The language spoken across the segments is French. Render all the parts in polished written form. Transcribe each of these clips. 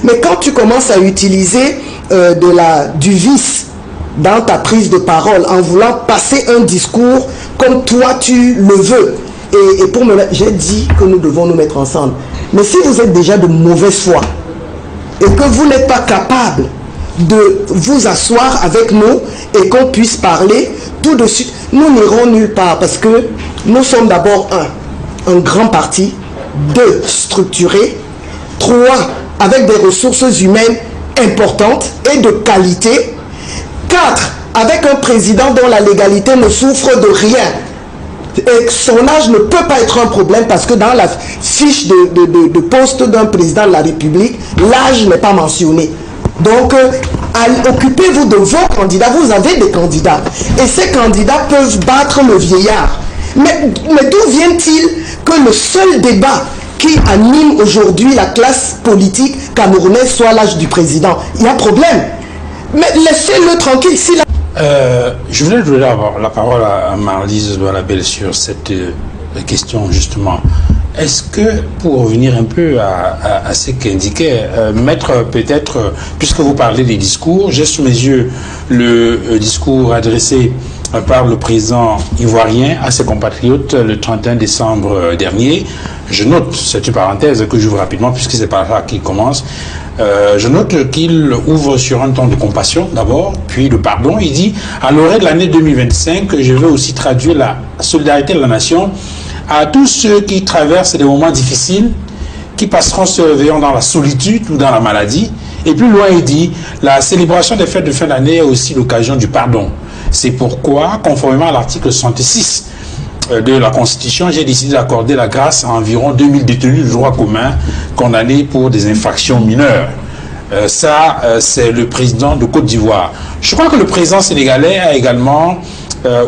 Mais quand tu commences à utiliser du vice dans ta prise de parole, en voulant passer un discours comme toi tu le veux, et pour me... J'ai dit que nous devons nous mettre ensemble. Mais si vous êtes déjà de mauvaise foi, et que vous n'êtes pas capable de vous asseoir avec nous, et qu'on puisse parler, tout de suite, nous n'irons nulle part, parce que nous sommes d'abord un grand parti, 2, structuré, 3, avec des ressources humaines importantes et de qualité, 4, avec un président dont la légalité ne souffre de rien. Et son âge ne peut pas être un problème parce que dans la fiche de poste d'un président de la République, l'âge n'est pas mentionné. Donc, occupez-vous de vos candidats. Vous avez des candidats. Et ces candidats peuvent battre le vieillard. Mais d'où vient-il que le seul débat qui anime aujourd'hui la classe politique camerounaise soit l'âge du président? Il y a problème. Mais laissez-le tranquille. Si je voulais donner la parole à Marlise Doualabel sur cette question justement. Est-ce que, pour revenir un peu à ce qu'indiquait Maître, peut-être, puisque vous parlez des discours, j'ai sous mes yeux le discours adressé par le président ivoirien à ses compatriotes le 31 décembre dernier. Je note, c'est une parenthèse que j'ouvre rapidement puisque c'est par là qu'il commence, je note qu'il ouvre sur un ton de compassion d'abord, puis de pardon. Il dit, à l'orée de l'année 2025, je veux aussi traduire la solidarité de la nation à tous ceux qui traversent des moments difficiles, qui passeront ce réveillon dans la solitude ou dans la maladie. Et plus loin, il dit, la célébration des fêtes de fin d'année est aussi l'occasion du pardon. C'est pourquoi, conformément à l'article 66 de la Constitution, j'ai décidé d'accorder la grâce à environ 2000 détenus de droit commun condamnés pour des infractions mineures. C'est le président de Côte d'Ivoire. Je crois que le président sénégalais a également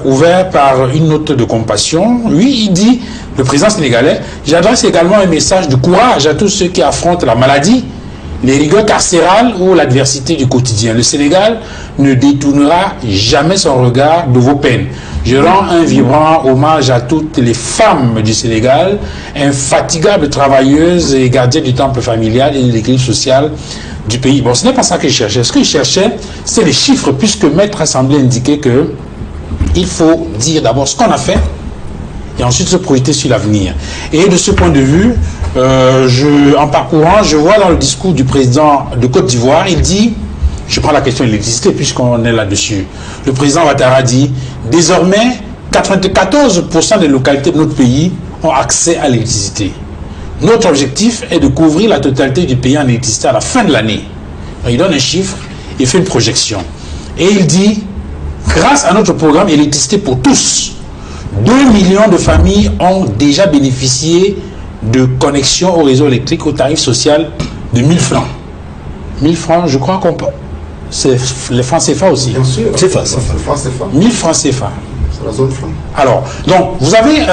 ouvert par une note de compassion. Lui, il dit, le président sénégalais, j'adresse également un message de courage à tous ceux qui affrontent la maladie, les rigueurs carcérales ou l'adversité du quotidien. Le Sénégal ne détournera jamais son regard de vos peines. Je rends un vibrant hommage à toutes les femmes du Sénégal, infatigables travailleuses et gardiennes du temple familial et de l'équilibre social du pays. Bon, ce n'est pas ça qu'il cherchait. Ce qu'il cherchait, c'est les chiffres, puisque Maître a semblé indiquer que il faut dire d'abord ce qu'on a fait et ensuite se projeter sur l'avenir. Et de ce point de vue, en parcourant, je vois dans le discours du président de Côte d'Ivoire, il dit, je prends la question de l'électricité puisqu'on est là-dessus. Le président Ouattara dit, désormais, 94% des localités de notre pays ont accès à l'électricité. Notre objectif est de couvrir la totalité du pays en électricité à la fin de l'année. Il donne un chiffre, il fait une projection. Et il dit, grâce à notre programme électricité pour tous, 2 millions de familles ont déjà bénéficié de connexion au réseau électrique au tarif social de 1000 francs. 1000 francs, je crois qu'on peut... C'est les francs CFA aussi. Bien sûr. CFA. 1000 francs CFA. C'est la zone franc. Alors, donc, vous avez...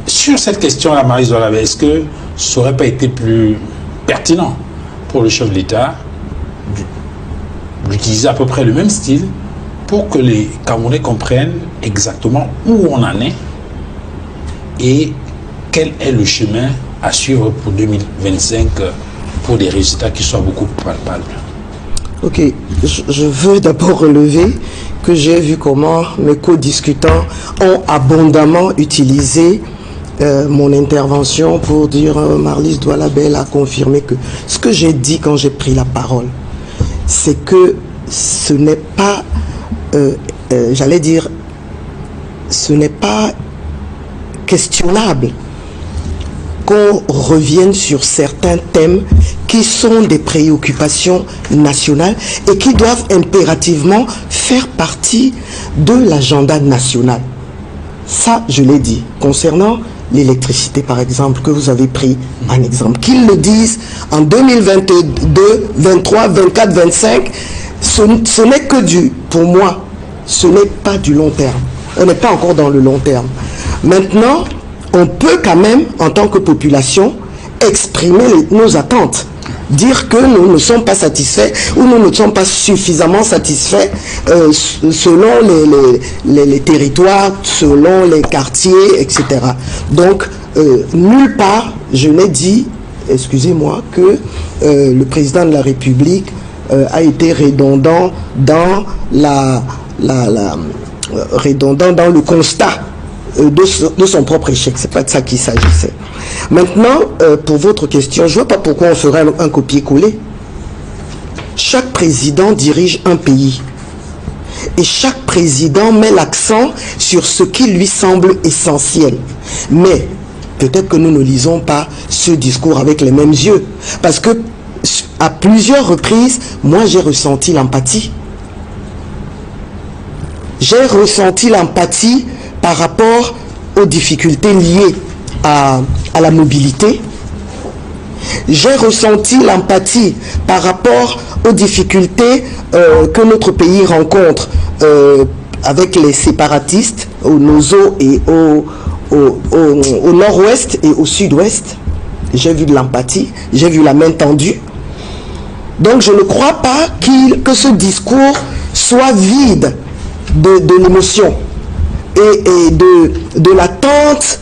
sur cette question-là, Marlise Doualabel, est-ce que ça n'aurait pas été plus pertinent pour le chef de l'État d'utiliser à peu près le même style pour que les Camerounais comprennent exactement où on en est et quel est le chemin à suivre pour 2025 pour des résultats qui soient beaucoup plus palpables? Ok, je veux d'abord relever que j'ai vu comment mes co-discutants ont abondamment utilisé mon intervention pour dire Marlise Doualabel a confirmé que ce que j'ai dit quand j'ai pris la parole, c'est que ce n'est pas, j'allais dire, ce n'est pas questionnable qu'on revienne sur certains thèmes qui sont des préoccupations nationales et qui doivent impérativement faire partie de l'agenda national. Ça, je l'ai dit. Concernant l'électricité, par exemple, que vous avez pris en exemple, qu'ils le disent en 2022, 23, 24, 25, ce n'est que pour moi, ce n'est pas du long terme. On n'est pas encore dans le long terme. Maintenant, on peut quand même, en tant que population, exprimer nos attentes. Dire que nous ne sommes pas satisfaits ou nous ne sommes pas suffisamment satisfaits selon les territoires, selon les quartiers, etc. Donc, nulle part, je n'ai dit excusez-moi, que le président de la République a été redondant dans redondant dans le constat de son propre échec. C'est pas de ça qu'il s'agissait. Maintenant, pour votre question, je ne vois pas pourquoi on ferait un copier-coller. Chaque président dirige un pays. Et chaque président met l'accent sur ce qui lui semble essentiel. Mais peut-être que nous ne lisons pas ce discours avec les mêmes yeux. Parce que à plusieurs reprises, moi j'ai ressenti l'empathie. J'ai ressenti l'empathie par rapport aux difficultés liées à la mobilité. J'ai ressenti l'empathie par rapport aux difficultés que notre pays rencontre avec les séparatistes au Nozo et au nord-ouest et au sud-ouest. J'ai vu de l'empathie, j'ai vu la main tendue. Donc je ne crois pas que ce discours soit vide de l'émotion et de l'attente,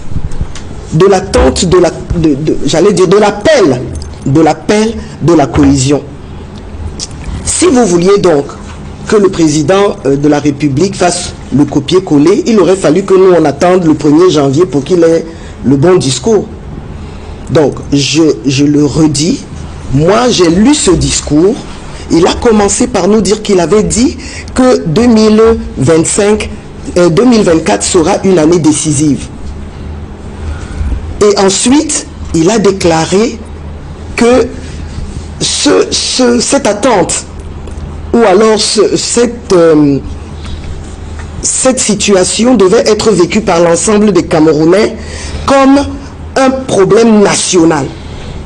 j'allais dire de l'appel de la cohésion. Si vous vouliez donc que le président de la République fasse le copier-coller, il aurait fallu que nous on attende le 1er janvier pour qu'il ait le bon discours. Donc je le redis, moi j'ai lu ce discours. Il a commencé par nous dire qu'il avait dit que 2024 sera une année décisive. Et ensuite, il a déclaré que cette attente, ou alors cette situation devait être vécue par l'ensemble des Camerounais comme un problème national.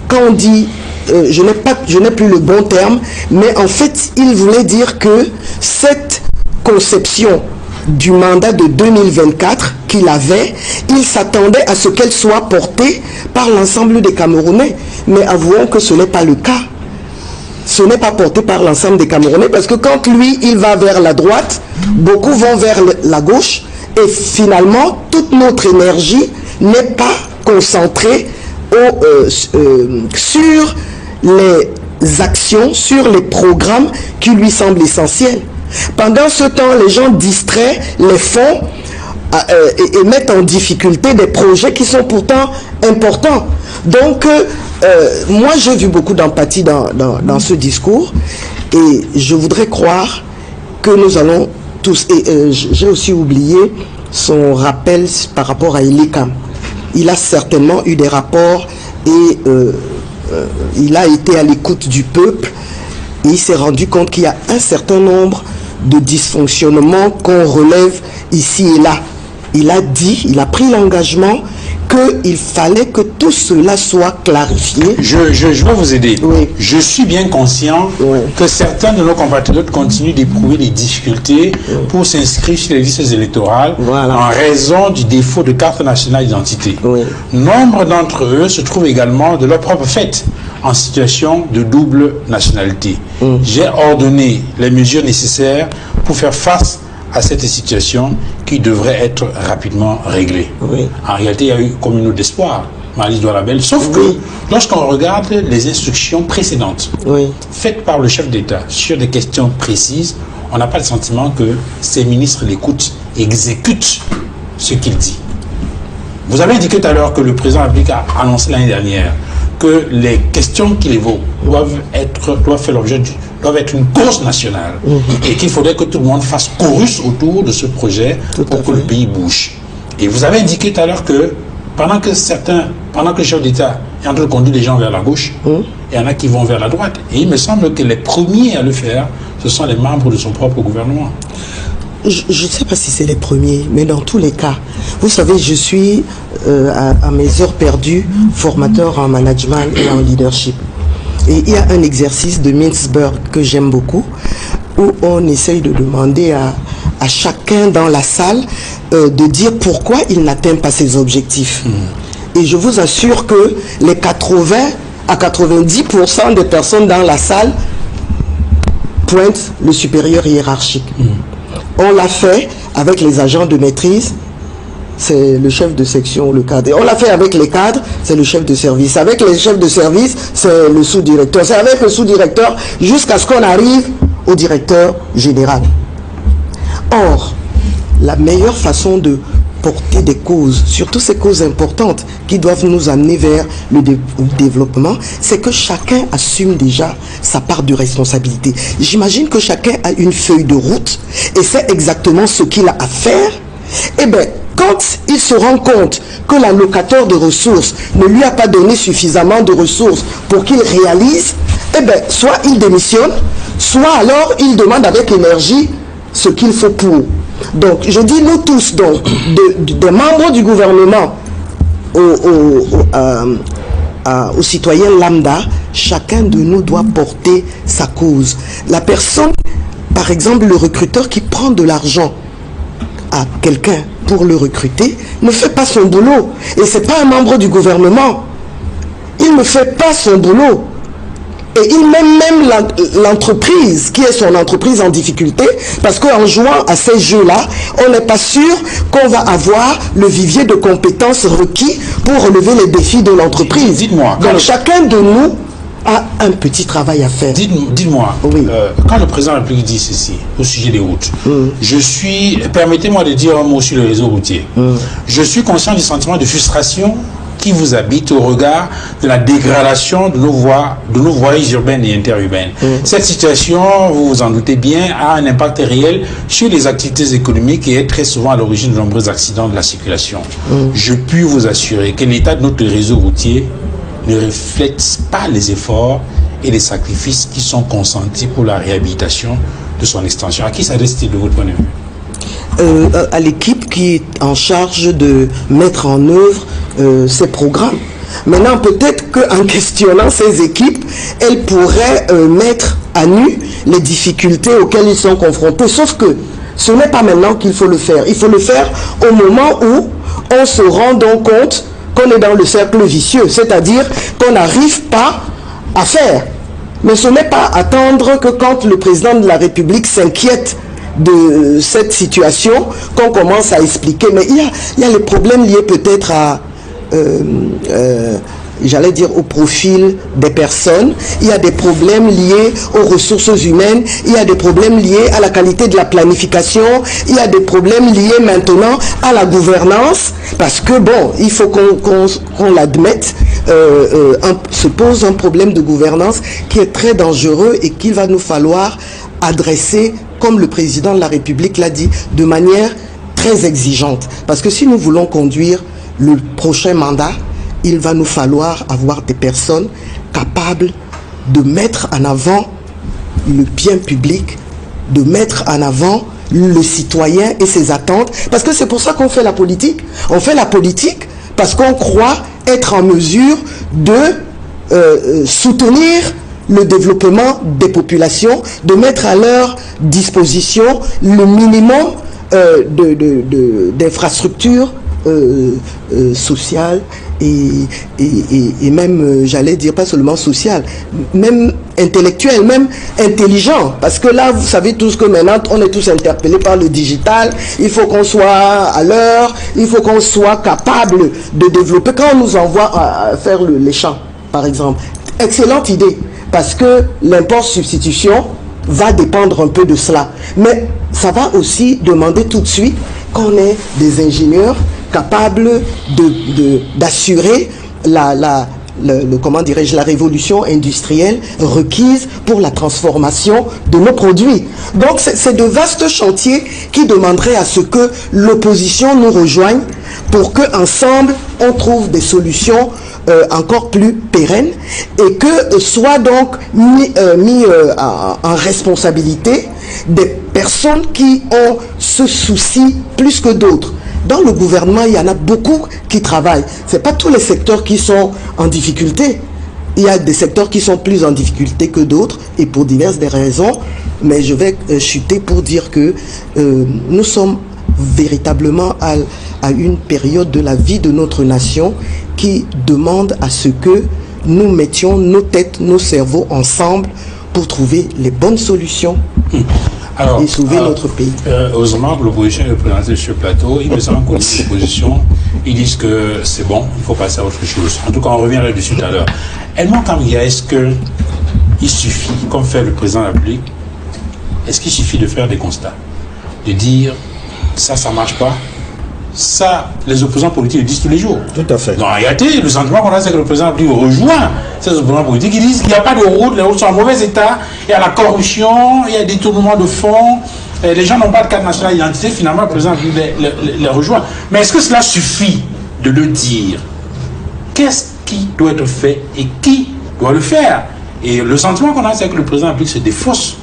Quand on dit, je n'ai plus le bon terme, mais en fait, il voulait dire que cette conception du mandat de 2024 qu'il avait, il s'attendait à ce qu'elle soit portée par l'ensemble des Camerounais. Mais avouons que ce n'est pas le cas. Ce n'est pas porté par l'ensemble des Camerounais parce que quand lui, il va vers la droite, beaucoup vont vers la gauche et finalement, toute notre énergie n'est pas concentrée sur les actions, sur les programmes qui lui semblent essentiels. Pendant ce temps, les gens distraient les fonds et mettent en difficulté des projets qui sont pourtant importants. Donc, moi, j'ai vu beaucoup d'empathie dans ce discours et je voudrais croire que nous allons tous... Et j'ai aussi oublié son rappel par rapport à Elikam. Il a certainement eu des rapports et il a été à l'écoute du peuple et il s'est rendu compte qu'il y a un certain nombre de dysfonctionnements qu'on relève ici et là. Il a dit, il a pris l'engagement qu'il fallait que tout cela soit clarifié. Je vais vous aider. Oui. Je suis bien conscient que certains de nos compatriotes continuent d'éprouver des difficultés pour s'inscrire sur les listes électorales en raison du défaut de carte nationale d'identité. Nombre d'entre eux se trouvent également de leur propre fait en situation de double nationalité. J'ai ordonné les mesures nécessaires pour faire face à cette situation qui devrait être rapidement réglée. En réalité, il y a eu comme une autre d'espoir, Marlise Douarabel, sauf que lorsqu'on regarde les instructions précédentes faites par le chef d'État sur des questions précises, on n'a pas le sentiment que ces ministres l'écoutent, exécutent ce qu'il dit. Vous avez indiqué tout à l'heure que le président de la République a annoncé l'année dernière que les questions qu'il évoque doivent être une cause nationale et qu'il faudrait que tout le monde fasse chorus autour de ce projet pour que le pays bouge. Et vous avez indiqué tout à l'heure que pendant que le chef d'État est en train de conduire les gens vers la gauche, il y en a qui vont vers la droite. Et il me semble que les premiers à le faire, ce sont les membres de son propre gouvernement. Je ne sais pas si c'est les premiers, mais dans tous les cas, vous savez, je suis à mes heures perdues formateur en management et en leadership. Et il y a un exercice de Mintzberg que j'aime beaucoup, où on essaye de demander à chacun dans la salle de dire pourquoi il n'atteint pas ses objectifs. Et je vous assure que les 80 à 90% des personnes dans la salle pointent le supérieur hiérarchique. On l'a fait avec les agents de maîtrise c'est le chef de section ou le cadre. Et on l'a fait avec les cadres, c'est le chef de service. Avec les chefs de service, c'est le sous-directeur. C'est avec le sous-directeur jusqu'à ce qu'on arrive au directeur général. Or, la meilleure façon de porter des causes, surtout ces causes importantes qui doivent nous amener vers le développement, c'est que chacun assume déjà sa part de responsabilité. J'imagine que chacun a une feuille de route et sait exactement ce qu'il a à faire. Eh bien, quand il se rend compte que l'allocateur de ressources ne lui a pas donné suffisamment de ressources pour qu'il réalise, eh bien, soit il démissionne, soit alors il demande avec énergie ce qu'il faut pour. Donc, je dis nous tous, donc, des membres du gouvernement aux citoyens lambda, chacun de nous doit porter sa cause. La personne, par exemple, le recruteur qui prend de l'argent à quelqu'un pour le recruter, ne fait pas son boulot. Et ce n'est pas un membre du gouvernement. Il ne fait pas son boulot. Et il met même l'entreprise, qui est son entreprise, en difficulté, parce qu'en jouant à ces jeux-là, on n'est pas sûr qu'on va avoir le vivier de compétences requis pour relever les défis de l'entreprise. Dites-moi. Donc chacun de nous a un petit travail à faire. Dites-moi, oui. Quand le président de la République dit ceci, au sujet des routes, permettez-moi de dire un mot sur le réseau routier. Je suis conscient du sentiment de frustration qui vous habite au regard de la dégradation de nos voiries urbaines et interurbaines. Cette situation, vous vous en doutez bien, a un impact réel sur les activités économiques et est très souvent à l'origine de nombreux accidents de la circulation. Je puis vous assurer que l'état de notre réseau routier ne reflète pas les efforts et les sacrifices qui sont consentis pour la réhabilitation de son extension. À qui s'adresse-t-il de votre point de vue? À l'équipe qui est en charge de mettre en œuvre ces programmes. Maintenant, peut-être qu'en questionnant ces équipes, elles pourraient mettre à nu les difficultés auxquelles ils sont confrontés. Sauf que ce n'est pas maintenant qu'il faut le faire. Il faut le faire au moment où on se rend donc compte qu'on est dans le cercle vicieux, c'est-à-dire qu'on n'arrive pas à faire. Mais ce n'est pas attendre que quand le président de la République s'inquiète de cette situation qu'on commence à expliquer. Mais il y a les problèmes liés peut-être à j'allais dire au profil des personnes, il y a des problèmes liés aux ressources humaines, il y a des problèmes liés à la qualité de la planification, il y a des problèmes liés maintenant à la gouvernance, parce que bon, il faut qu'on l'admette, se pose un problème de gouvernance qui est très dangereux et qu'il va nous falloir adresser, comme le président de la République l'a dit, de manière très exigeante. Parce que si nous voulons conduire le prochain mandat, il va nous falloir avoir des personnes capables de mettre en avant le bien public, de mettre en avant le citoyen et ses attentes. Parce que c'est pour ça qu'on fait la politique. On fait la politique parce qu'on croit être en mesure de soutenir le développement des populations, de mettre à leur disposition le minimum d'infrastructures sociales et même, j'allais dire, pas seulement sociales, même intellectuelles, même intelligents. Parce que là, vous savez tous que maintenant, on est tous interpellés par le digital. Il faut qu'on soit à l'heure, il faut qu'on soit capable de développer. Quand on nous envoie à faire les champs, par exemple, excellente idée, parce que l'import-substitution va dépendre un peu de cela. Mais ça va aussi demander tout de suite qu'on ait des ingénieurs capables d'assurer comment dirais-je, la révolution industrielle requise pour la transformation de nos produits. Donc c'est de vastes chantiers qui demanderaient à ce que l'opposition nous rejoigne pour qu'ensemble on trouve des solutions encore plus pérennes et que soit donc mis en responsabilité des personnes qui ont ce souci plus que d'autres. Dans le gouvernement, il y en a beaucoup qui travaillent. Ce n'est pas tous les secteurs qui sont en difficulté. Il y a des secteurs qui sont plus en difficulté que d'autres et pour diverses raisons. Mais je vais chuter pour dire que nous sommes véritablement à une période de la vie de notre nation qui demande à ce que nous mettions nos têtes, nos cerveaux ensemble pour trouver les bonnes solutions. et sauver notre pays. Heureusement que l'opposition est représentée sur le plateau. Il me semble qu'au niveau de l'opposition, ils disent que c'est bon, il faut passer à autre chose. En tout cas, on revient là-dessus tout à l'heure. Edmond Kamgia, est-ce qu'il suffit, comme fait le président de la République, est-ce qu'il suffit de faire des constats, de dire ça ne marche pas? Ça, les opposants politiques le disent tous les jours. Tout à fait. Donc, en réalité, le sentiment qu'on a, c'est que le président lui rejoint ces opposants politiques. Ils disent qu'il n'y a pas de route, les routes sont en mauvais état, il y a la corruption, il y a des détournements de fonds, les gens n'ont pas de carte nationale d'identité. Finalement, le président les rejoint. Mais est-ce que cela suffit de le dire? Qu'est-ce qui doit être fait et qui doit le faire? Et le sentiment qu'on a, c'est que le président se défausse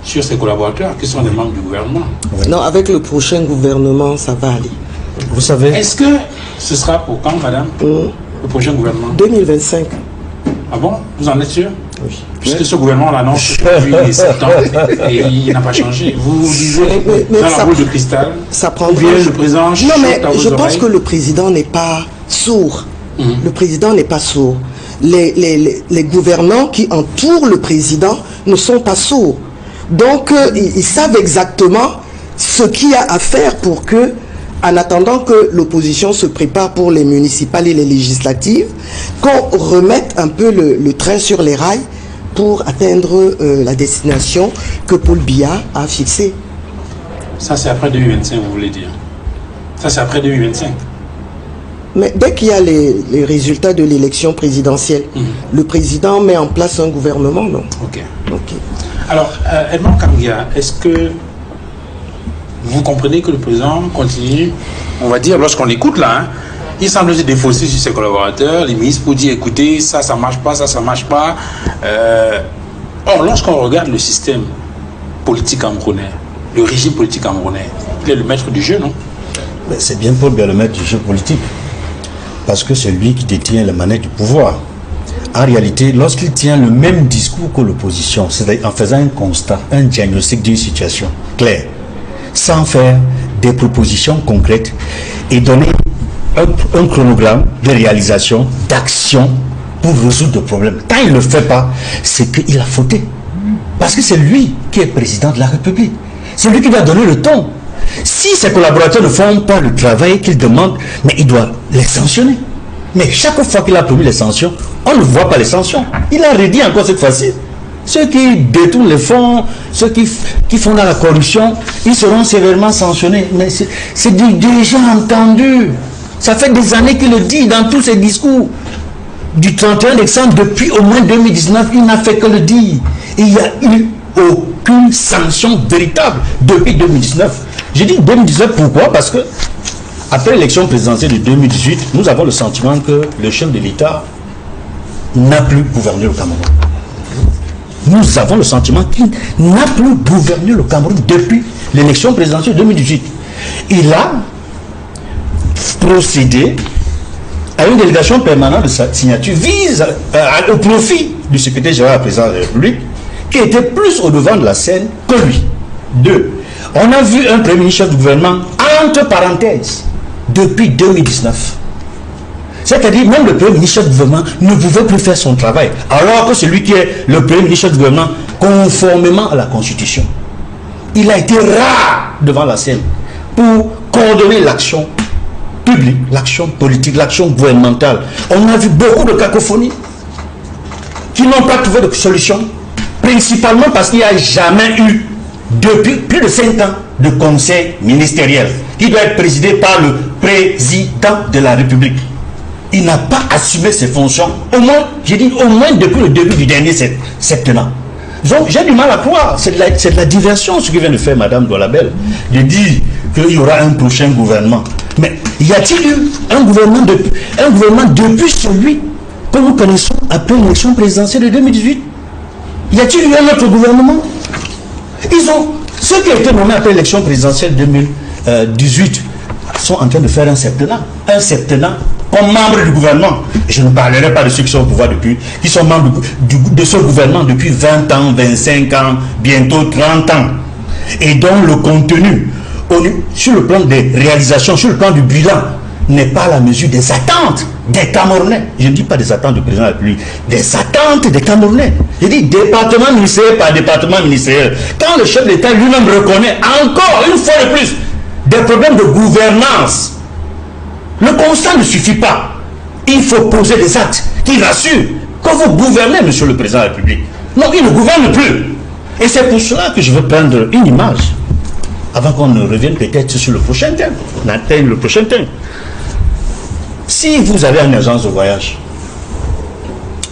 sur ses collaborateurs, qui sont des membres du gouvernement. Oui. Non, avec le prochain gouvernement, ça va aller. Vous savez... Est-ce que ce sera pour quand, madame, le prochain gouvernement? 2025. Ah bon? Vous en êtes sûr? Oui. Puisque ce gouvernement l'annonce depuis 7 ans et il n'a pas changé. Vous disiez dans la boule de cristal, ça prendra... le président... Non, mais je pense que le président n'est pas sourd. Le président n'est pas sourd. Les gouvernants qui entourent le président ne sont pas sourds. Donc, ils savent exactement ce qu'il y a à faire pour que, en attendant que l'opposition se prépare pour les municipales et les législatives, qu'on remette un peu le train sur les rails pour atteindre la destination que Paul Biya a fixée. Ça, c'est après 2025, vous voulez dire? Ça, c'est après 2025? Mais dès qu'il y a les résultats de l'élection présidentielle, le président met en place un gouvernement, non? Ok. Alors, Edmond Kamgia, est-ce que vous comprenez que le président continue, on va dire, lorsqu'on l'écoute là, il semble se défausser sur ses collaborateurs, les ministres, pour dire, écoutez, ça marche pas, ça marche pas. Or, lorsqu'on regarde le système politique camerounais, le régime politique camerounais, il est le maître du jeu, non? C'est bien Paul Biya le maître du jeu politique, parce que c'est lui qui détient la manette du pouvoir. En réalité, lorsqu'il tient le même discours que l'opposition, c'est-à-dire en faisant un constat, un diagnostic d'une situation claire, sans faire des propositions concrètes et donner un chronogramme de réalisation, d'action pour résoudre le problème. Quand il ne le fait pas, c'est qu'il a fauté. Parce que c'est lui qui est président de la République. C'est lui qui doit donner le ton. Si ses collaborateurs ne font pas le travail qu'il demande, mais il doit les sanctionner. Mais chaque fois qu'il a promis les sanctions, on ne voit pas les sanctions. Il a redit encore cette fois-ci. Ceux qui détournent les fonds, ceux qui font dans la corruption, ils seront sévèrement sanctionnés. Mais c'est déjà entendu. Ça fait des années qu'il le dit dans tous ses discours. Du 31 décembre, depuis au moins 2019, il n'a fait que le dire. Il n'y a eu aucune sanction véritable depuis 2019. J'ai dit 2019, pourquoi? Parce que après l'élection présidentielle de 2018, nous avons le sentiment que le chef de l'État n'a plus gouverné le Cameroun. Nous avons le sentiment qu'il n'a plus gouverné le Cameroun depuis l'élection présidentielle de 2018. Il a procédé à une délégation permanente de sa signature au profit du secrétaire général à la présidence de la République, qui était plus au devant de la scène que lui. 2. On a vu un premier ministre chef du gouvernement, entre parenthèses, depuis 2019. C'est-à-dire, même le premier ministre chef du gouvernement ne pouvait plus faire son travail, alors que celui qui est le premier ministre chef du gouvernement, conformément à la Constitution, il a été rare devant la scène pour coordonner l'action publique, l'action politique, l'action gouvernementale. On a vu beaucoup de cacophonie qui n'ont pas trouvé de solution, principalement parce qu'il n'y a jamais eu, depuis plus de 5 ans, de conseil ministériel qui doit être présidé par le président de la République. Il n'a pas assumé ses fonctions, au moins, j'ai dit au moins depuis le début du dernier septennat. Donc j'ai du mal à croire, c'est de la diversion ce que vient de faire Madame Doualabel, de dire qu'il y aura un prochain gouvernement. Mais y a-t-il eu un gouvernement depuis celui que nous connaissons après l'élection présidentielle de 2018? Y a-t-il eu un autre gouvernement? Ceux qui ont été nommés après l'élection présidentielle 2018 sont en train de faire un septennat comme membre du gouvernement. Et je ne parlerai pas de ceux qui sont au pouvoir qui sont membres de ce gouvernement depuis 20 ans, 25 ans, bientôt 30 ans. Et dont le contenu, sur le plan des réalisations, sur le plan du bilan, n'est pas à la mesure des attentes des Camerounais. Je ne dis pas des attentes du président de la République, des attentes des Camerounais. Je dis département ministériel par département ministériel. Quand le chef d'État lui-même reconnaît encore une fois de plus des problèmes de gouvernance, le constat ne suffit pas. Il faut poser des actes qui rassurent que vous gouvernez, monsieur le président de la République. Non, il ne gouverne plus. Et c'est pour cela que je veux prendre une image avant qu'on ne revienne peut-être sur le prochain thème. On atteigne le prochain thème. Si vous avez une agence de voyage,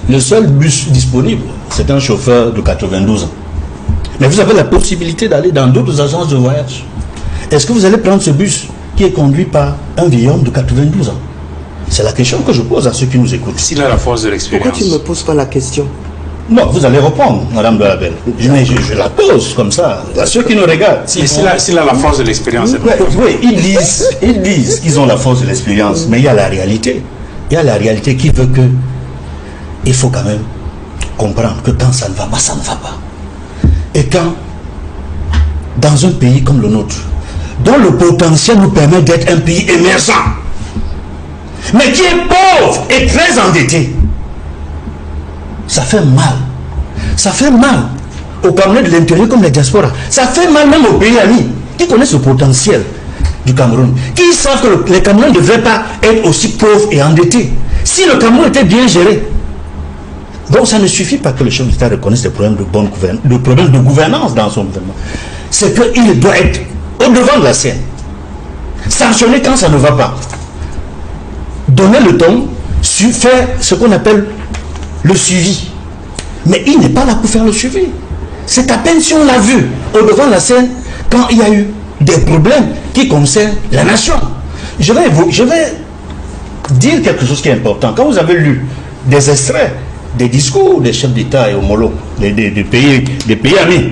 le seul bus disponible, c'est un chauffeur de 92 ans. Mais vous avez la possibilité d'aller dans d'autres agences de voyage. Est-ce que vous allez prendre ce bus qui est conduit par un vieil homme de 92 ans? C'est la question que je pose à ceux qui nous écoutent. S'il a la force de l'expérience. Pourquoi tu ne me poses pas la question? Non, vous allez répondre, Madame de la Belle. Je la pose comme ça, à ceux qui nous regardent. S'il a la force de l'expérience, c'est vrai. Oui, ils disent qu'ils ont la force de l'expérience, mais il y a la réalité. Il y a la réalité qui veut que il faut quand même comprendre que quand ça ne va pas, ça ne va pas. Et quand, dans un pays comme le nôtre, dont le potentiel nous permet d'être un pays émergent, mais qui est pauvre et très endetté, ça fait mal. Ça fait mal aux Camerounais de l'intérieur comme les diasporas. Ça fait mal même aux pays amis qui connaissent le potentiel du Cameroun, qui savent que les Camerounais ne devraient pas être aussi pauvres et endettés. Si le Cameroun était bien géré, donc ça ne suffit pas que le chef d'État reconnaisse des problèmes de gouvernance dans son gouvernement. C'est qu'il doit être au devant de la scène, sanctionner quand ça ne va pas, donner le ton, faire ce qu'on appelle le suivi. Mais il n'est pas là pour faire le suivi. C'est à peine si on l'a vu au devant de la scène quand il y a eu des problèmes qui concernent la nation. Je vais dire quelque chose qui est important. Quand vous avez lu des extraits des discours des chefs d'État et homologues des pays amis,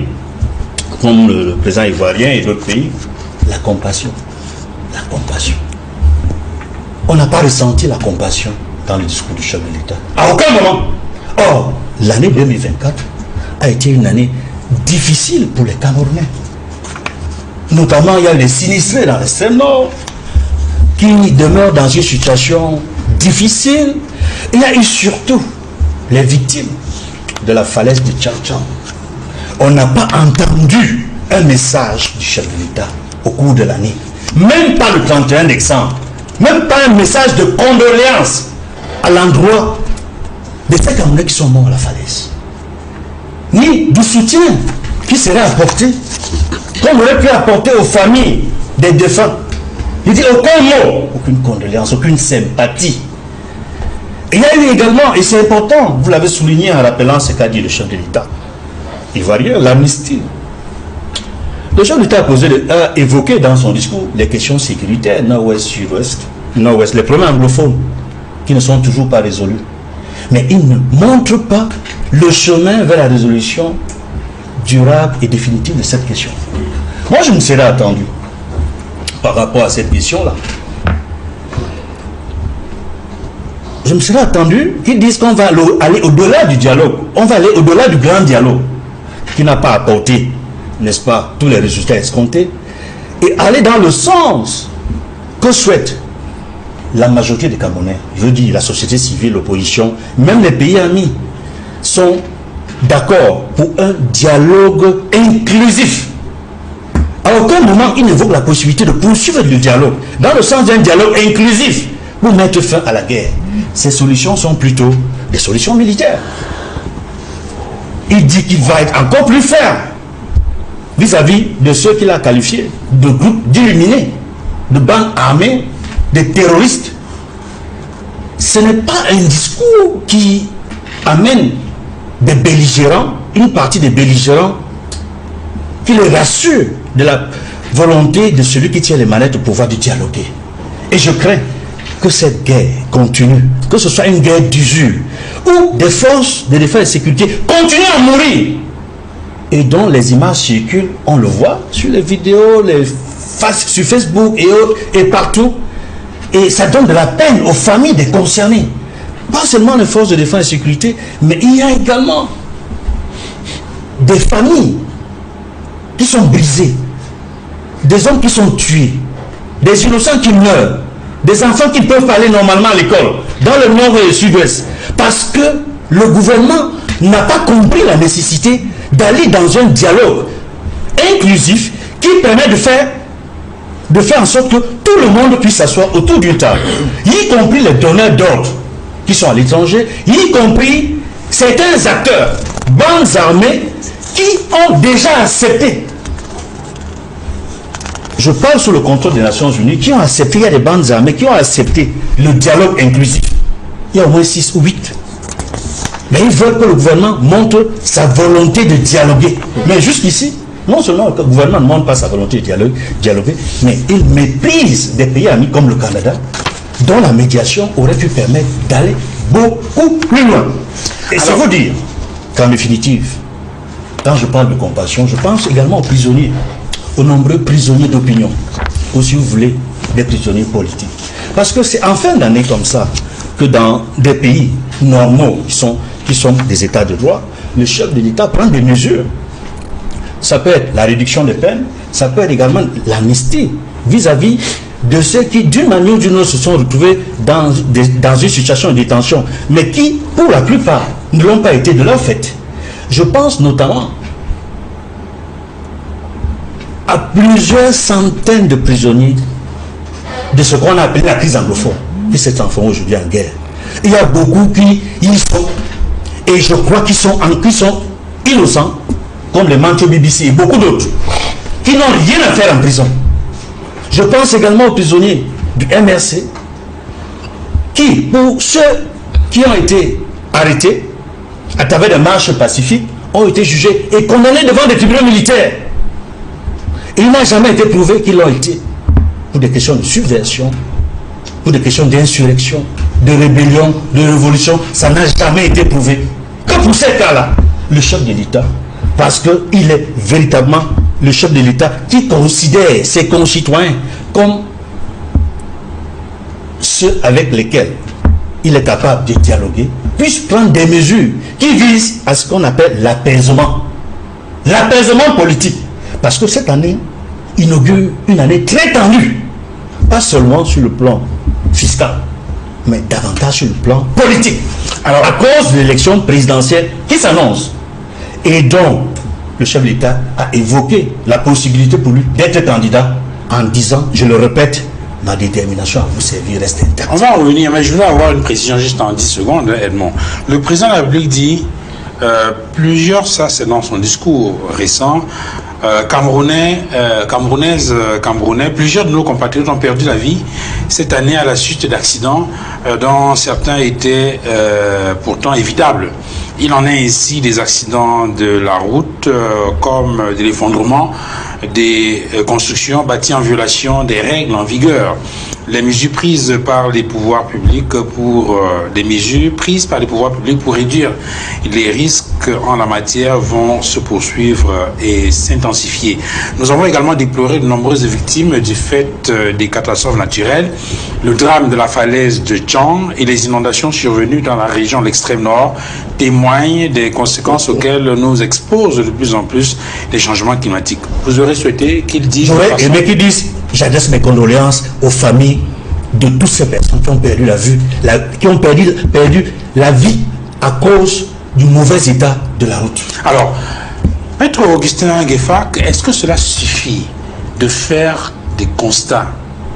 comme le président ivoirien et d'autres pays, la compassion. La compassion. On n'a pas ressenti la compassion dans le discours du chef de l'État. À aucun moment. Or, l'année 2024 a été une année difficile pour les Camerounais. Notamment, il y a les sinistrés dans l'extrême nord qui demeurent dans une situation difficile. Il y a eu surtout les victimes de la falaise de Tchao-Tchao. On n'a pas entendu un message du chef de l'État au cours de l'année. Même pas le 31 décembre. Même pas un message de condoléances à l'endroit de ces Camerounais qui sont morts à la falaise. Ni du soutien qui serait apporté, comme on aurait pu apporter aux familles des défunts. Il dit aucun mot, aucune condoléance, aucune sympathie. Et il y a eu également, et c'est important, vous l'avez souligné en rappelant ce qu'a dit le chef de l'État ivoirien, l'amnistie. Le chef d'État a évoqué dans son discours les questions sécuritaires, nord-ouest, sud-ouest, nord-ouest, les problèmes anglophones qui ne sont toujours pas résolus. Mais il ne montre pas le chemin vers la résolution durable et définitive de cette question. Moi, je me serais attendu par rapport à cette question-là. Je me serais attendu qu'ils disent qu'on va aller au-delà du dialogue. On va aller au-delà du grand dialogue qui n'a pas apporté, n'est-ce pas, tous les résultats escomptés, et aller dans le sens que souhaite la majorité des Camerounais. Je dis la société civile, l'opposition, même les pays amis sont d'accord pour un dialogue inclusif. À aucun moment, ils n'évoquent la possibilité de poursuivre le dialogue dans le sens d'un dialogue inclusif pour mettre fin à la guerre. Ces solutions sont plutôt des solutions militaires. Il dit qu'il va être encore plus ferme vis-à-vis de ceux qu'il a qualifiés de groupes d'illuminés, de bandes armées, de terroristes. Ce n'est pas un discours qui amène des belligérants, une partie des belligérants, qui les rassure de la volonté de celui qui tient les manettes au pouvoir de dialoguer. Et je crains que cette guerre continue, que ce soit une guerre d'usure, où des forces de défense et de sécurité continuent à mourir, et dont les images circulent, on le voit sur les vidéos, sur Facebook et autres, et partout, et ça donne de la peine aux familles des concernés. Pas seulement les forces de défense et de sécurité, mais il y a également des familles qui sont brisées, des hommes qui sont tués, des innocents qui meurent, des enfants qui ne peuvent pas aller normalement à l'école dans le nord et le sud-ouest. Parce que le gouvernement n'a pas compris la nécessité d'aller dans un dialogue inclusif qui permet de faire en sorte que tout le monde puisse s'asseoir autour d'une table, y compris les donneurs d'ordre qui sont à l'étranger, y compris certains acteurs, bandes armées, qui ont déjà accepté. Je parle sous le contrôle des Nations Unies, qui ont accepté, il y a des bandes armées qui ont accepté le dialogue inclusif. Il y a au moins 6 ou 8. Mais ils veulent que le gouvernement montre sa volonté de dialoguer. Mais jusqu'ici, non seulement le gouvernement ne montre pas sa volonté de dialoguer, mais il méprise des pays amis comme le Canada, dont la médiation aurait pu permettre d'aller beaucoup plus loin. Et ça veut dire qu'en définitive, quand je parle de compassion, je pense également aux prisonniers, aux nombreux prisonniers d'opinion, ou si vous voulez, des prisonniers politiques. Parce que c'est en fin d'année comme ça que dans des pays normaux qui sont des États de droit, le chef de l'État prend des mesures. Ça peut être la réduction des peines, ça peut être également l'amnistie vis-à-vis de ceux qui, d'une manière ou d'une autre, se sont retrouvés dans une situation de détention, mais qui, pour la plupart, ne l'ont pas été de leur fait. Je pense notamment à plusieurs centaines de prisonniers de ce qu'on a appelé la crise anglophone, qui s'est transformée aujourd'hui en guerre. Il y a beaucoup qui y sont, et je crois qu'ils sont innocents, comme les Mancho BBC et beaucoup d'autres, qui n'ont rien à faire en prison. Je pense également aux prisonniers du MRC, qui, pour ceux qui ont été arrêtés à travers des marches pacifiques, ont été jugés et condamnés devant des tribunaux militaires. Il n'a jamais été prouvé qu'ils l'ont été pour des questions de subversion, pour des questions d'insurrection, de rébellion, de révolution. Ça n'a jamais été prouvé. Que pour ces cas-là, le chef de l'État, parce qu'il est véritablement le chef de l'État qui considère ses concitoyens comme ceux avec lesquels il est capable de dialoguer, puisse prendre des mesures qui visent à ce qu'on appelle l'apaisement. L'apaisement politique. Parce que cette année inaugure une année très tendue. Pas seulement sur le plan fiscal, mais davantage sur le plan politique. Alors, à cause de l'élection présidentielle qui s'annonce, et dont le chef de l'État a évoqué la possibilité pour lui d'être candidat en disant, je le répète, ma détermination à vous servir reste intacte. On va en revenir, mais je voulais avoir une précision juste en 10 secondes, Edmond. Le président de la République dit, ça c'est dans son discours récent, Camerounais, plusieurs de nos compatriotes ont perdu la vie cette année à la suite d'accidents dont certains étaient pourtant évitables. Il en est ainsi des accidents de la route comme de l'effondrement des constructions bâties en violation des règles en vigueur. Les mesures prises par les pouvoirs publics pour réduire les risques en la matière vont se poursuivre et s'intensifier. Nous avons également déploré de nombreuses victimes du fait des catastrophes naturelles, le drame de la falaise de Tchang et les inondations survenues dans la région de l'extrême nord témoignent des conséquences auxquelles nous exposent de plus en plus les changements climatiques. Vous aurez souhaité qu'ils disent... J'aurais aimé qu'ils disent, j'adresse mes condoléances aux familles de toutes ces personnes qui ont perdu la vie à cause du mauvais état de la route. Alors, Maître Augustin Gueffak, est-ce que cela suffit de faire des constats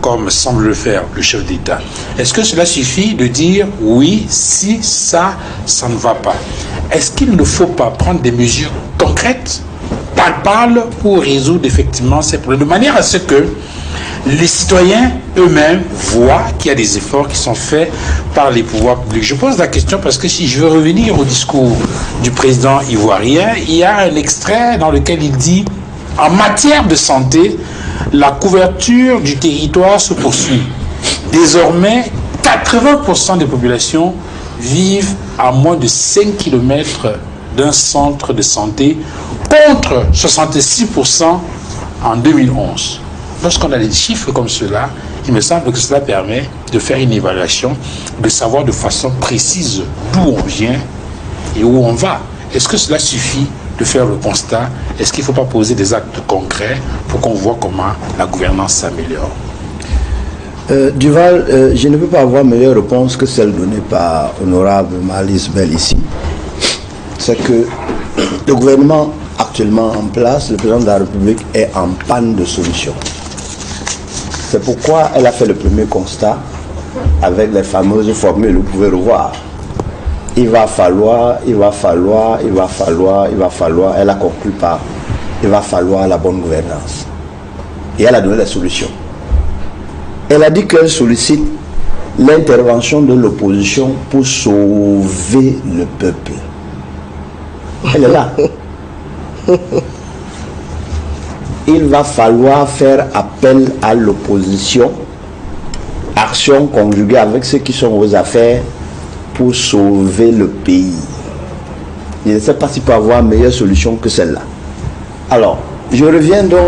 comme semble le faire le chef d'État? Est-ce que cela suffit de dire oui, si ça ne va pas? Est-ce qu'il ne faut pas prendre des mesures concrètes, palpables, pour résoudre effectivement ces problèmes, de manière à ce que les citoyens eux-mêmes voient qu'il y a des efforts qui sont faits par les pouvoirs publics? Je pose la question parce que si je veux revenir au discours du président ivoirien, il y a un extrait dans lequel il dit « En matière de santé, la couverture du territoire se poursuit. Désormais, 80% des populations vivent à moins de 5 km d'un centre de santé contre 66% en 2011. » Lorsqu'on a des chiffres comme cela, il me semble que cela permet de faire une évaluation, de savoir de façon précise d'où on vient et où on va. Est-ce que cela suffit de faire le constat? Est-ce qu'il ne faut pas poser des actes concrets pour qu'on voit comment la gouvernance s'améliore? Duval, je ne peux pas avoir meilleure réponse que celle donnée par honorable Marlise Bell ici. C'est que le gouvernement actuellement en place, le président de la République, est en panne de solutions. C'est pourquoi elle a fait le premier constat avec les fameuses formules, vous pouvez revoir. Il va falloir, elle a conclu par il va falloir la bonne gouvernance. Et elle a donné la solution. Elle a dit qu'elle sollicite l'intervention de l'opposition pour sauver le peuple. Elle est là. Il va falloir faire appel à l'opposition, action conjuguée avec ceux qui sont aux affaires pour sauver le pays. Je ne sais pas s'il peut y avoir une meilleure solution que celle-là. Alors, je reviens donc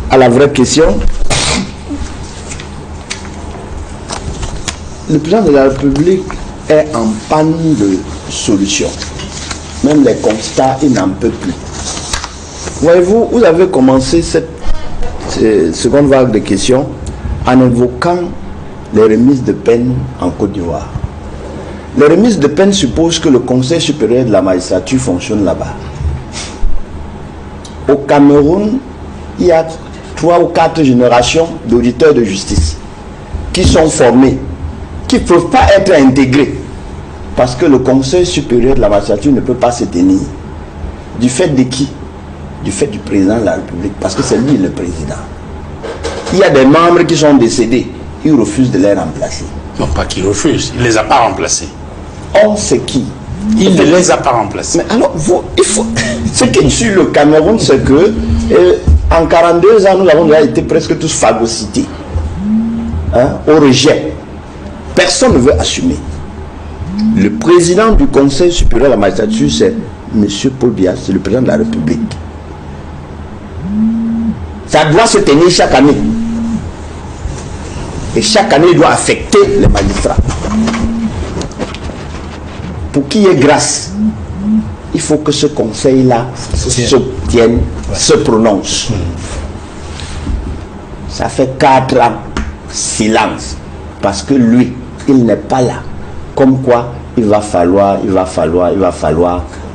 à la vraie question. Le président de la République est en panne de solutions. Même les constats, il n'en peut plus. Voyez-vous, vous avez commencé cette seconde vague de questions en évoquant les remises de peine en Côte d'Ivoire. Les remises de peine supposent que le Conseil supérieur de la magistrature fonctionne là-bas. Au Cameroun, il y a 3 ou 4 générations d'auditeurs de justice qui sont formés, qui ne peuvent pas être intégrés parce que le Conseil supérieur de la magistrature ne peut pas se tenir. Du fait de qui? Du fait du président de la République, parce que c'est lui le président. Il y a des membres qui sont décédés, il refuse de les remplacer. Non, pas qu'il refuse, il ne les a pas remplacés. On sait qui? Il ne les a pas remplacés. Mais alors, ce qui tue le Cameroun, c'est que en 42 ans, nous avons déjà été presque tous phagocytés, au rejet. Personne ne veut assumer. Le président du Conseil supérieur de la magistrature, c'est M. Paul Biya, c'est le président de la République. Ça doit se tenir chaque année. Et chaque année, il doit affecter les magistrats. Pour qu'il y ait grâce, il faut que ce conseil-là se tienne, se prononce. Ça fait 4 ans, silence. Parce que lui, il n'est pas là. Comme quoi, il va falloir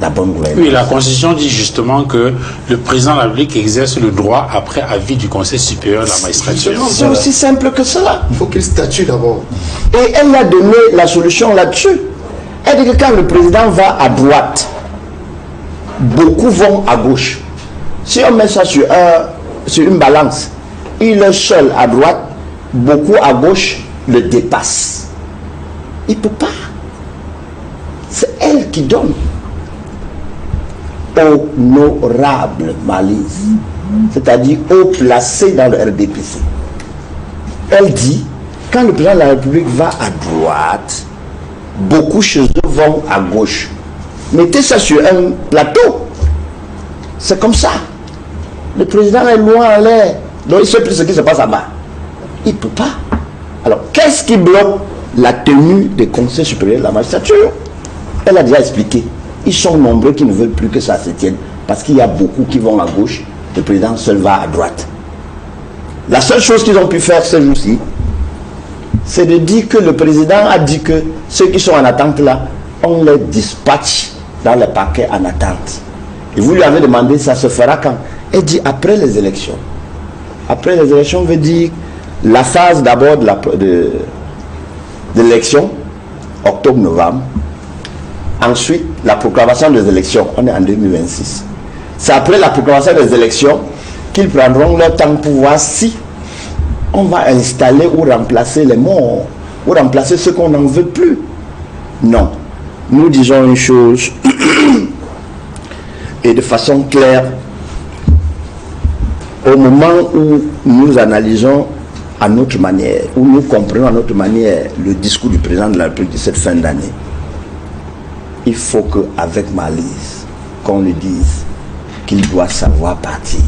la bonne gouvernance. Oui, la Constitution dit justement que le président de la République exerce le droit après avis du Conseil supérieur de la magistrature. C'est aussi simple que cela. Il faut qu'il statue d'abord. Et elle a donné la solution là-dessus. Elle dit que quand le président va à droite, beaucoup vont à gauche. Si on met ça sur une balance, il est seul à droite, beaucoup à gauche le dépassent. Il ne peut pas. C'est elle qui donne. Honorable Marlise, c'est-à-dire haut placé dans le RDPC. Elle dit, quand le président de la République va à droite, beaucoup chez eux vont à gauche. Mettez ça sur un plateau. C'est comme ça. Le président est loin en l'air. Donc il ne sait plus ce qui se passe là-bas. Il ne peut pas. Alors, qu'est-ce qui bloque la tenue des conseils supérieurs de la magistrature? Elle a déjà expliqué. Ils sont nombreux qui ne veulent plus que ça se tienne. Parce qu'il y a beaucoup qui vont à gauche. Le président seul va à droite. La seule chose qu'ils ont pu faire ce jour-ci, c'est de dire que le président a dit que ceux qui sont en attente là, on les dispatche dans les paquets en attente. Et vous lui avez demandé, ça se fera quand? Elle dit après les élections. Après les élections veut dire la phase d'abord de l'élection, octobre-novembre. Ensuite, la proclamation des élections, on est en 2026. C'est après la proclamation des élections qu'ils prendront leur temps pour voir si on va installer ou remplacer les morts, ou remplacer ceux qu'on n'en veut plus. Non. Nous disons une chose, et de façon claire, au moment où nous analysons à notre manière, où nous comprenons à notre manière le discours du président de la République de cette fin d'année, il faut qu'avec Marlise, qu'on lui dise qu'il doit savoir partir.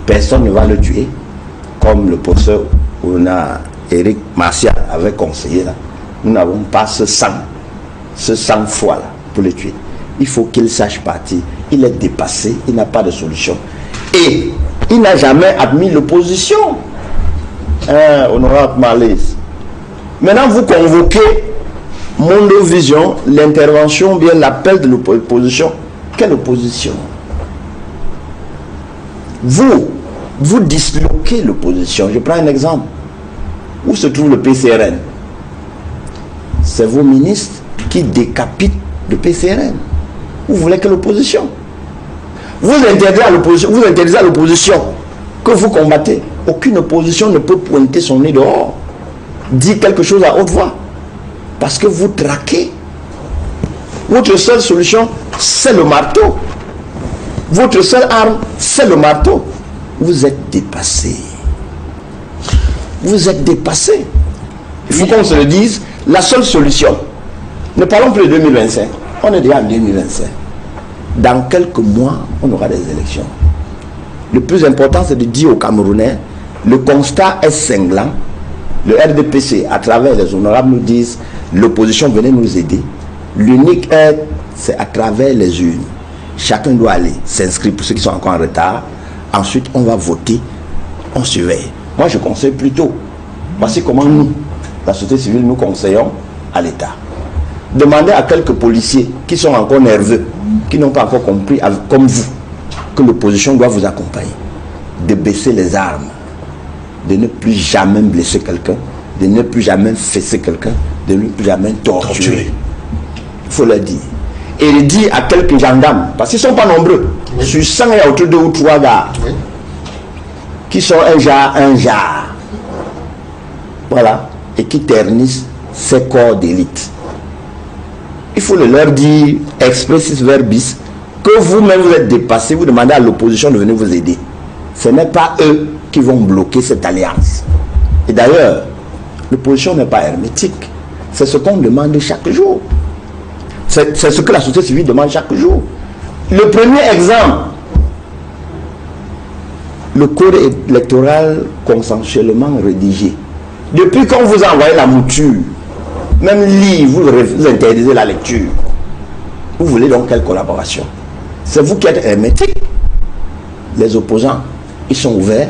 Personne ne va le tuer, comme le professeur Éric Martial avait conseillé là. Nous n'avons pas ce sang-froid là pour le tuer. Il faut qu'il sache partir. Il est dépassé, il n'a pas de solution. Et il n'a jamais admis l'opposition. honorable Marlise. Maintenant, vous convoquez Mondo Vision, l'intervention, bien l'appel de l'opposition. Quelle opposition? Vous disloquez l'opposition. Je prends un exemple. Où se trouve le PCRN? C'est vos ministres qui décapitent le PCRN. Vous voulez que l'opposition? Vous interdisez à l'opposition que vous combattez. Aucune opposition ne peut pointer son nez dehors, dire quelque chose à haute voix, parce que vous traquez. Votre seule solution, c'est le marteau. Votre seule arme, c'est le marteau. Vous êtes dépassé. Vous êtes dépassé. Il faut qu'on se le dise. La seule solution, ne parlons plus de 2025. On est déjà en 2025. Dans quelques mois, on aura des élections. Le plus important, c'est de dire aux Camerounais, le constat est cinglant. Le RDPC, à travers les honorables, nous disent, l'opposition venait nous aider. L'unique aide, c'est à travers les urnes. Chacun doit aller s'inscrire pour ceux qui sont encore en retard. Ensuite, on va voter, on surveille. Moi, je conseille plutôt. Voici comment nous, la société civile, nous conseillons à l'État. Demandez à quelques policiers qui sont encore nerveux, qui n'ont pas encore compris, comme vous, que l'opposition doit vous accompagner, de baisser les armes, de ne plus jamais blesser quelqu'un, de ne plus jamais fesser quelqu'un, de ne plus jamais torturer. Il faut le dire. Et le dire à quelques gendarmes, parce qu'ils ne sont pas nombreux. Oui. Sur 100, il y a autour de 2 ou 3 gars, oui, qui sont un jar. Voilà. Et qui ternissent ces corps d'élite. Il faut le leur dire, expressis verbis, que vous-même vous êtes dépassé, vous demandez à l'opposition de venir vous aider. Ce n'est pas eux qui vont bloquer cette alliance. Et d'ailleurs, l'opposition n'est pas hermétique. C'est ce qu'on demande chaque jour. C'est ce que la société civile demande chaque jour. Le premier exemple, le code électoral consensuellement rédigé. Depuis qu'on vous a envoyé la mouture, même lire, vous interdisez la lecture. Vous voulez donc quelle collaboration? C'est vous qui êtes hermétique. Les opposants, ils sont ouverts.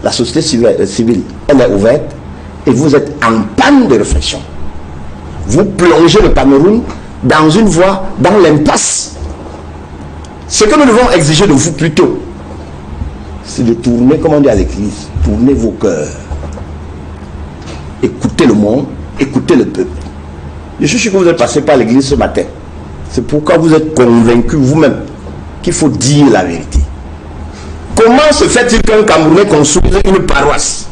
La société civile, elle est ouverte. Et vous êtes en panne de réflexion. Vous plongez le Cameroun dans une voie, dans l'impasse. Ce que nous devons exiger de vous plutôt, c'est de tourner, comme on dit à l'église, tourner vos cœurs. Écoutez le monde, écoutez le peuple. Je suis sûr que vous êtes passé par l'église ce matin. C'est pourquoi vous êtes convaincu vous-même qu'il faut dire la vérité. Comment se fait-il qu'un Camerounais construise une paroisse,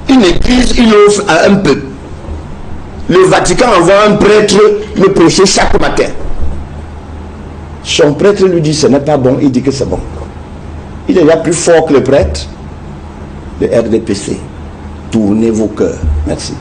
une église, il offre à un peuple? Le Vatican envoie un prêtre le prêcher chaque matin. Son prêtre lui dit ce n'est pas bon, il dit que c'est bon. Il est là plus fort que le prêtre. Le RDPC. Tournez vos cœurs. Merci.